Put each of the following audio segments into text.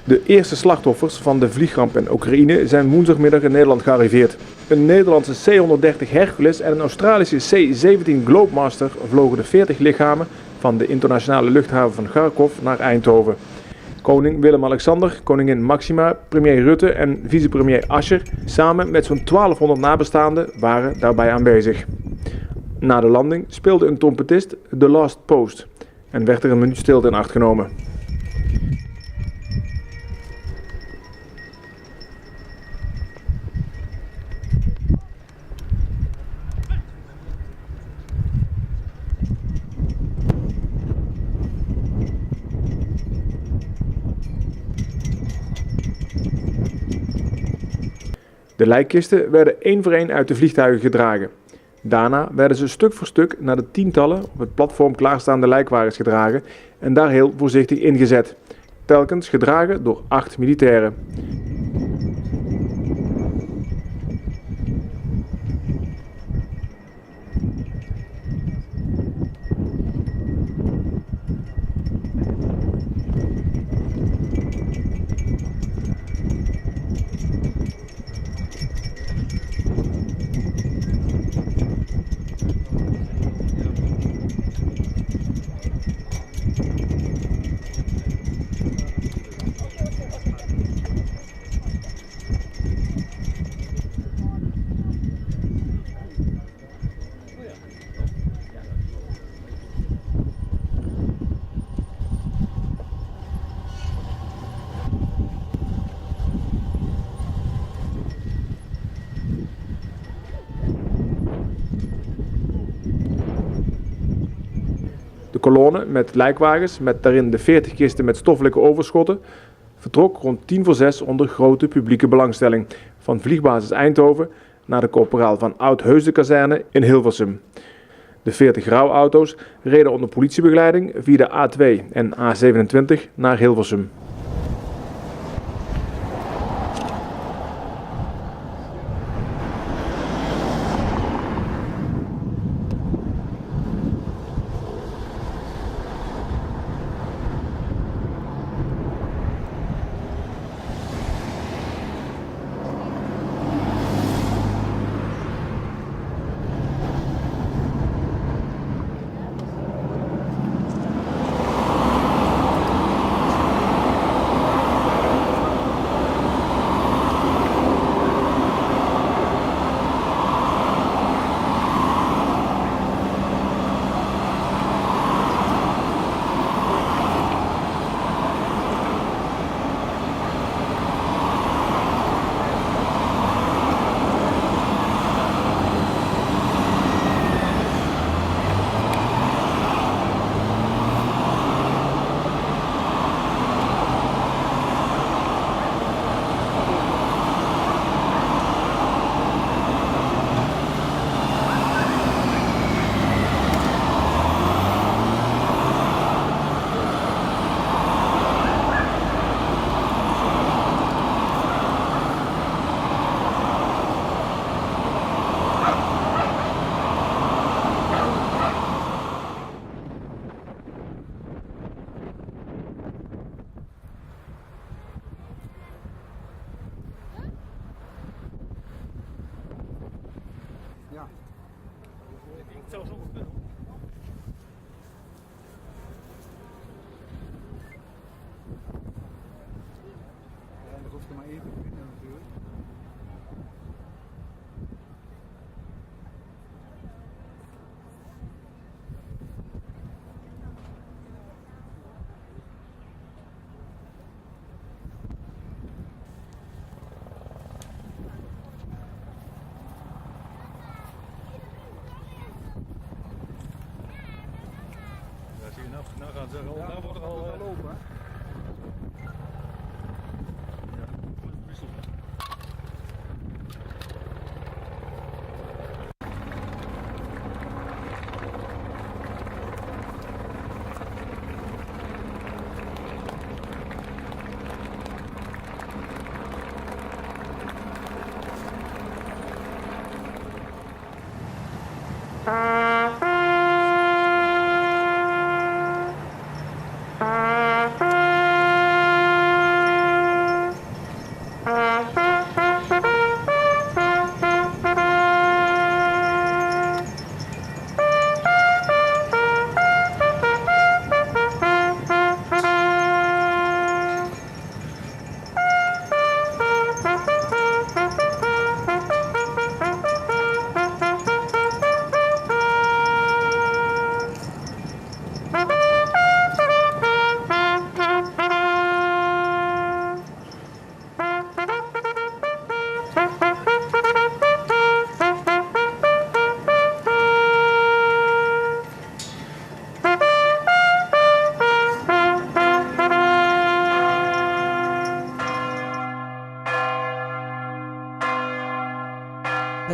De eerste slachtoffers van de vliegramp in Oekraïne zijn woensdagmiddag in Nederland gearriveerd. Een Nederlandse C-130 Hercules en een Australische C-17 Globemaster vlogen de 40 lichamen van de internationale luchthaven van Kharkov naar Eindhoven. Koning Willem-Alexander, koningin Maxima, premier Rutte en vicepremier Asscher samen met zo'n 1200 nabestaanden waren daarbij aanwezig. Na de landing speelde een trompetist The Last Post en werd er een minuut stilte in acht genomen. De lijkkisten werden één voor één uit de vliegtuigen gedragen. Daarna werden ze stuk voor stuk naar de tientallen op het platform klaarstaande lijkwagens gedragen en daar heel voorzichtig ingezet. Telkens gedragen door 8 militairen. De kolonne met lijkwagens, met daarin de 40 kisten met stoffelijke overschotten, vertrok rond 5:50 onder grote publieke belangstelling van vliegbasis Eindhoven naar de korporaal van Oud-Heusden-kazerne in Hilversum. De 40 rouwauto's reden onder politiebegeleiding via de A2 en A27 naar Hilversum. Ja. Het zou zo goed kunnen. Ja, dat hoeft er maar één te vinden natuurlijk. Nou gaan ze al, nou wordt er al lopen.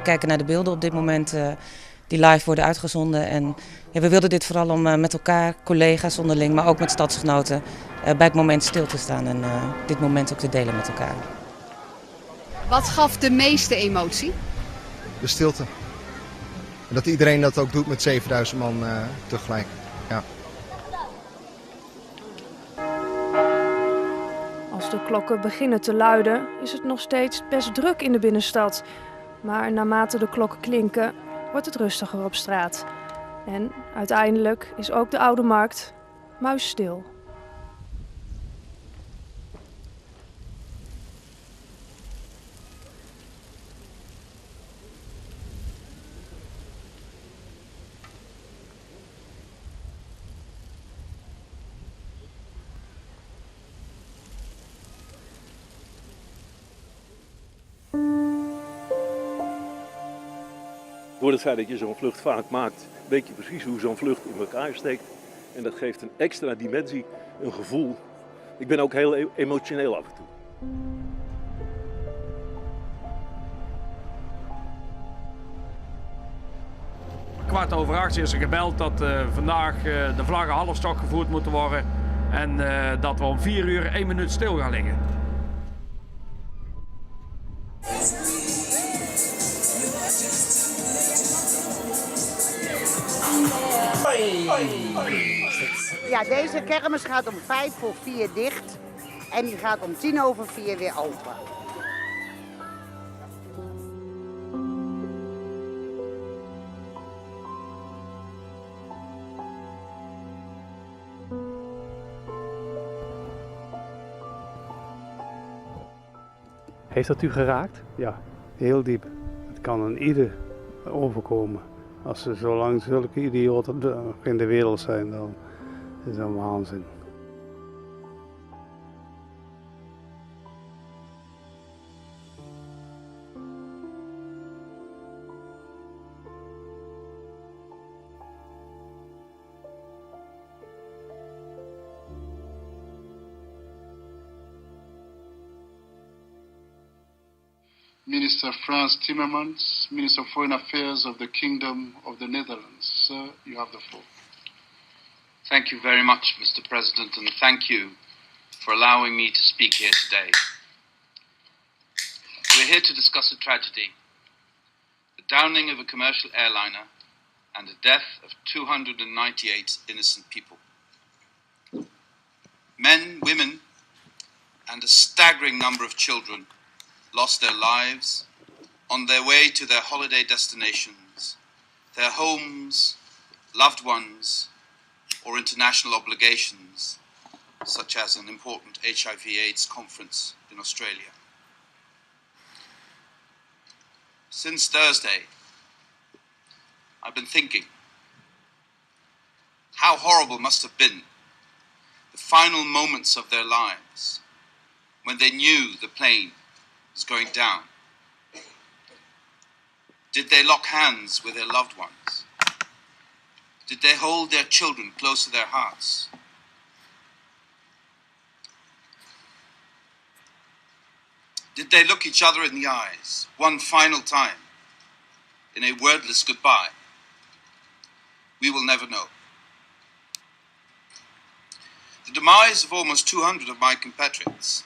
We kijken naar de beelden op dit moment die live worden uitgezonden. En ja, we wilden dit vooral om met elkaar, collega's onderling, maar ook met stadsgenoten, bij het moment stil te staan en dit moment ook te delen met elkaar. Wat gaf de meeste emotie? De stilte. En dat iedereen dat ook doet met 7000 man tegelijk. Ja. Als de klokken beginnen te luiden, is het nog steeds best druk in de binnenstad. Maar naarmate de klokken klinken, wordt het rustiger op straat. En uiteindelijk is ook de Oude Markt muisstil. Door het feit dat je zo'n vlucht vaak maakt, weet je precies hoe zo'n vlucht in elkaar steekt. En dat geeft een extra dimensie, een gevoel. Ik ben ook heel emotioneel af en toe. Kwart over 8 is er gebeld dat vandaag de vlaggen halfstok gevoerd moeten worden. En dat we om 4 uur 1 minuut stil gaan liggen. Ja, deze kermis gaat om 3:55 dicht en die gaat om 4:10 weer open. Heeft dat u geraakt? Ja, heel diep. Het kan aan ieder overkomen. Als er zolang zulke idioten in de wereld zijn, dan is dat waanzin. Minister Frans Timmermans, Minister of Foreign Affairs of the Kingdom of the Netherlands. Sir, you have the floor. Thank you very much, Mr. President, and thank you for allowing me to speak here today. We're here to discuss a tragedy, the downing of a commercial airliner and the death of 298 innocent people. Men, women, and a staggering number of children lost their lives on their way to their holiday destinations, their homes, loved ones, or international obligations, such as an important HIV/AIDS conference in Australia. Since Thursday, I've been thinking, how horrible must have been the final moments of their lives when they knew the plane was going down. Did they lock hands with their loved ones? Did they hold their children close to their hearts? Did they look each other in the eyes one final time in a wordless goodbye? We will never know. The demise of almost 200 of my compatriots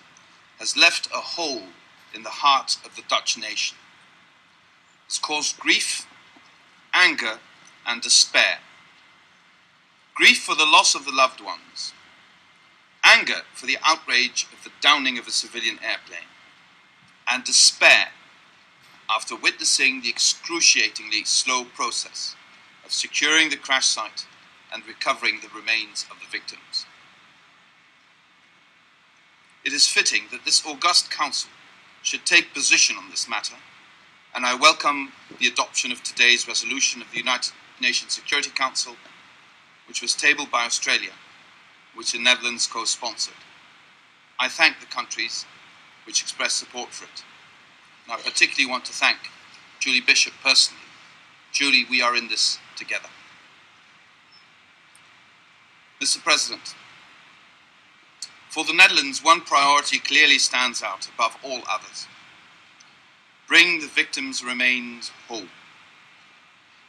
has left a hole in the heart of the Dutch nation. It's caused grief, anger, and despair. Grief for the loss of the loved ones. Anger for the outrage of the downing of a civilian airplane. And despair after witnessing the excruciatingly slow process of securing the crash site and recovering the remains of the victims. It is fitting that this august council should take position on this matter, and I welcome the adoption of today's resolution of the United Nations Security Council, which was tabled by Australia, which the Netherlands co-sponsored. I thank the countries which expressed support for it, and I particularly want to thank Julie Bishop personally. Julie, we are in this together. Mr. President, for the Netherlands, one priority clearly stands out above all others. bring the victims' remains home.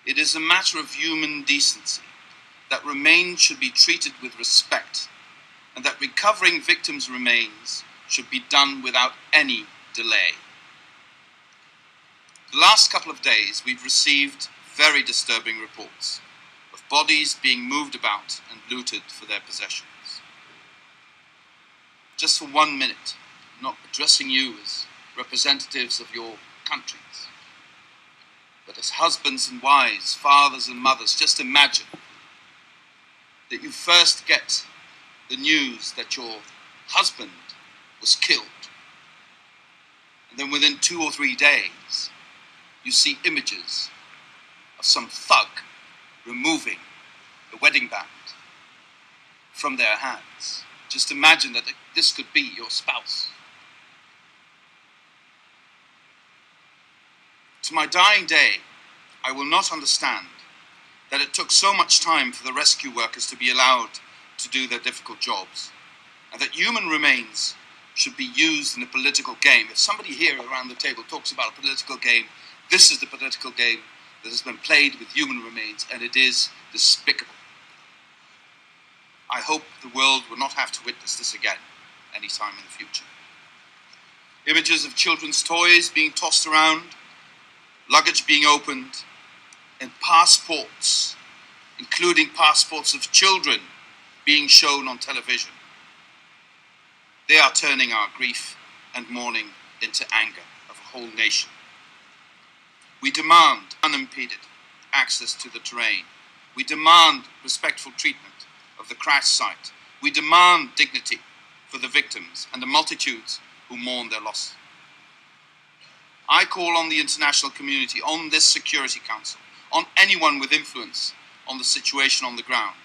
It is a matter of human decency that remains should be treated with respect and that recovering victims' remains should be done without any delay. The last couple of days we've received very disturbing reports of bodies being moved about and looted for their possessions. Just for 1 minute, I'm not addressing you as representatives of your countries, but as husbands and wives, fathers and mothers, just imagine that you first get the news that your husband was killed, and then within 2 or 3 days you see images of some thug removing the wedding band from their hands. Just imagine that this could be your spouse. To my dying day, I will not understand that it took so much time for the rescue workers to be allowed to do their difficult jobs, and that human remains should be used in a political game. If somebody here around the table talks about a political game, this is the political game that has been played with human remains, and it is despicable. I hope the world will not have to witness this again any time in the future. Images of children's toys being tossed around, luggage being opened, and passports, including passports of children, being shown on television. They are turning our grief and mourning into anger of a whole nation. We demand unimpeded access to the terrain. We demand respectful treatment of the crash site. We demand dignity for the victims and the multitudes who mourn their loss. I call on the international community, on this Security Council, on anyone with influence on the situation on the ground.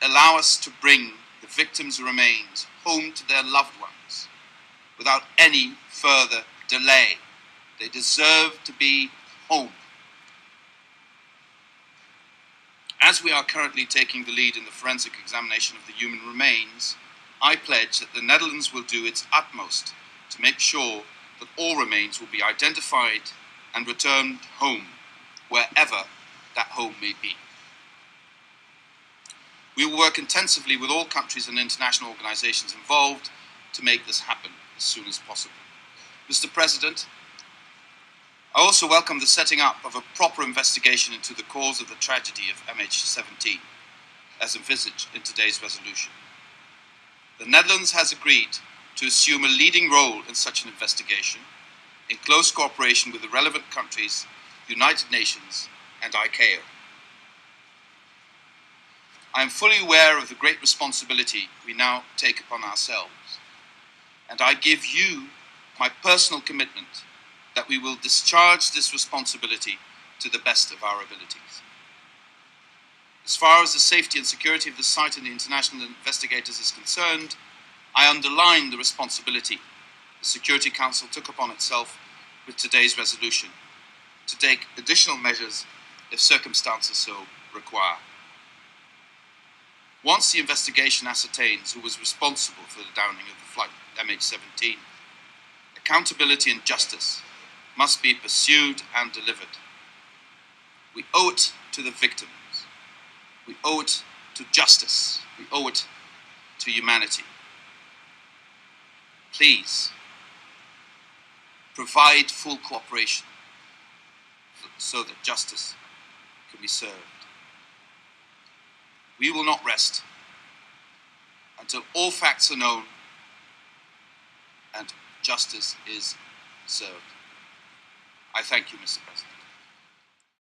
Allow us to bring the victims' remains home to their loved ones without any further delay. They deserve to be home. As we are currently taking the lead in the forensic examination of the human remains, I pledge that the Netherlands will do its utmost to make sure that all remains will be identified and returned home, wherever that home may be. We will work intensively with all countries and international organizations involved to make this happen as soon as possible. Mr. President, I also welcome the setting up of a proper investigation into the cause of the tragedy of MH17, as envisaged in today's resolution. The Netherlands has agreed to assume a leading role in such an investigation, in close cooperation with the relevant countries, United Nations and ICAO. I am fully aware of the great responsibility we now take upon ourselves, and I give you my personal commitment that we will discharge this responsibility to the best of our abilities. As far as the safety and security of the site and the international investigators is concerned, I underline the responsibility the Security Council took upon itself with today's resolution to take additional measures if circumstances so require. Once the investigation ascertains who was responsible for the downing of the flight MH17, accountability and justice must be pursued and delivered. We owe it to the victims. We owe it to justice. We owe it to humanity. Please, provide full cooperation so that justice can be served. We will not rest until all facts are known and justice is served. I thank you, Mr. President.